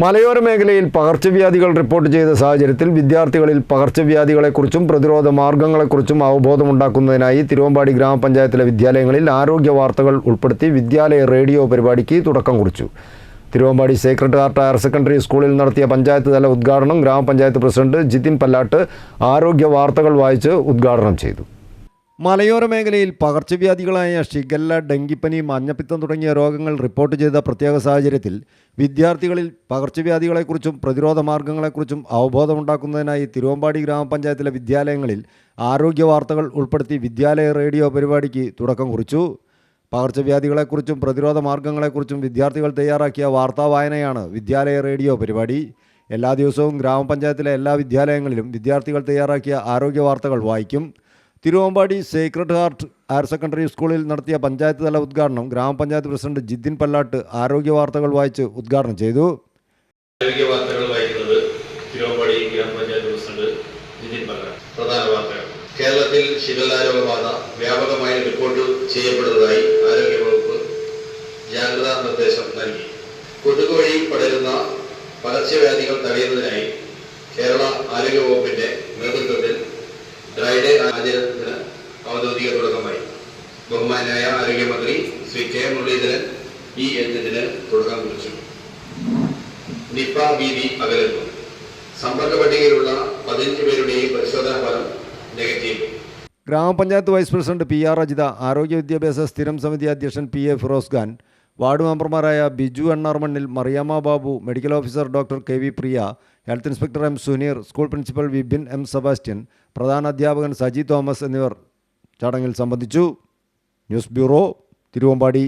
മലയോര മേഖലയിൽ പകർച്ചവ്യാധികൾ റിപ്പോർട്ട് ചെയ്ത സാഹചര്യത്തിൽ വിദ്യാർത്ഥികളിൽ പകർച്ചവ്യാധികളെക്കുറിച്ചും പ്രതിരോധ മാർഗങ്ങളെക്കുറിച്ചും അവബോധമുണ്ടാക്കുന്നതിനായി തിരുവമ്പാടി ഗ്രാമപഞ്ചായത്തിലെ വിദ്യാലയങ്ങളിൽ ആരോഗ്യ വാർത്തകൾ ഉൾപ്പെടുത്തി വിദ്യാലയ റേഡിയോ പരിപാടിക്ക് തുടക്കം കുറിച്ചു. Thiruvambady Sacred Heart Higher Secondary സ്കൂളിൽ നടത്തിയ പഞ്ചായത്ത് തല ഉദ്ഘാടനം ഗ്രാമപഞ്ചായത്ത് പ്രസിഡന്റ് ജിതിൻ പല്ലാട്ട് ആരോഗ്യ വാർത്തകൾ വായിച്ച് ഉദ്ഘാടനം ചെയ്തു. മലയോര മേഖലയിൽ പകർച്ചവ്യാധികളായ ഷിഗല്ല, ഡെങ്കിപ്പനി, മഞ്ഞപ്പിത്തം തുടങ്ങിയ രോഗങ്ങൾ റിപ്പോർട്ട് ചെയ്ത പ്രത്യേക സാഹചര്യത്തിൽ വിദ്യാർത്ഥികളിൽ പകർച്ചവ്യാധികളെക്കുറിച്ചും പ്രതിരോധ മാർഗങ്ങളെക്കുറിച്ചും അവബോധമുണ്ടാക്കുന്നതിനായി തിരുവമ്പാടി ഗ്രാമപഞ്ചായത്തിലെ വിദ്യാലയങ്ങളിൽ ആരോഗ്യ വാർത്തകൾ ഉൾപ്പെടുത്തി വിദ്യാലയ റേഡിയോ പരിപാടിക്ക് തുടക്കം കുറിച്ചു. പകർച്ചവ്യാധികളെക്കുറിച്ചും പ്രതിരോധ മാർഗങ്ങളെക്കുറിച്ചും വിദ്യാർത്ഥികൾ തയ്യാറാക്കിയ വാർത്താ വായനയാണ് വിദ്യാലയ റേഡിയോ പരിപാടി. എല്ലാ ദിവസവും ഗ്രാമപഞ്ചായത്തിലെ എല്ലാ വിദ്യാലയങ്ങളിലും വിദ്യാർത്ഥികൾ തയ്യാറാക്കിയ ആരോഗ്യ വാർത്തകൾ വായിക്കും. Thiruvambady Sacred Heart Higher Secondary സ്കൂളിൽ നടത്തിയ പഞ്ചായത്ത് തല ഉദ്ഘാടനം ഗ്രാമപഞ്ചായത്ത് പ്രസിഡന്റ് ജിതിൻ പല്ലാട്ട് ആരോഗ്യ വാർത്തകൾ വായിച്ച് ഉദ്ഘാടനം ചെയ്തു. ആരോഗ്യ വാർത്തകൾ വായിക്കുന്നത് തിരുവമ്പാടി ഗ്രാമപഞ്ചായത്ത് പ്രസിഡന്റ് ജിതിൻ പല്ലാട്ട്. പ്രധാന വാർത്തകൾ: കേരളത്തിൽ ഷിഗല്ല രോഗബാധ വ്യാപകമായി റിപ്പോർട്ട് ചെയ്യപ്പെടുന്നതായി ആരോഗ്യവകുപ്പ് ജാഗ്രതാ നിർദ്ദേശം നൽകി. കൊതുക് വഴി പടരുന്ന പകർച്ചവ്യാധികൾ തടയുന്നതിനായി കേരള ആരോഗ്യവകുപ്പിന്റെ നേതൃത്വത്തിൽ ഡ്രൈ ഡേ ആചരണത്തിന് ഔദ്യോഗിക തുടക്കമായി. ബഹുമാനായ ആരോഗ്യമന്ത്രി ശ്രീ കെ മുരളീധരൻ ഈ യജ്ഞത്തിന് തുടക്കം കുറിച്ചു. നിപ്പ ഭീതി അകലുന്നു. സമ്പർക്ക പട്ടികയിലുള്ള 15 പേരുടെയും പരിശോധനാ ഫലം നെഗറ്റീവ്. ഗ്രാമപഞ്ചായത്ത് vice president P R Ajitha, ആരോഗ്യ വിദ്യാഭ്യാസ സ്ഥിരം സമിതി അധ്യക്ഷൻ P A Firoz Khan, ward മെമ്പർമാരായ Biju Ennarmannil, Mariyamma Babu, medical officer doctor K V Priya, health inspector M Suneer, school principal Vipin M Sebastian, പ്രധാന അധ്യാപകൻ സജി തോമസ് എന്നിവർ ചടങ്ങിൽ സംബന്ധിച്ചു. News bureau, Thiruvambady.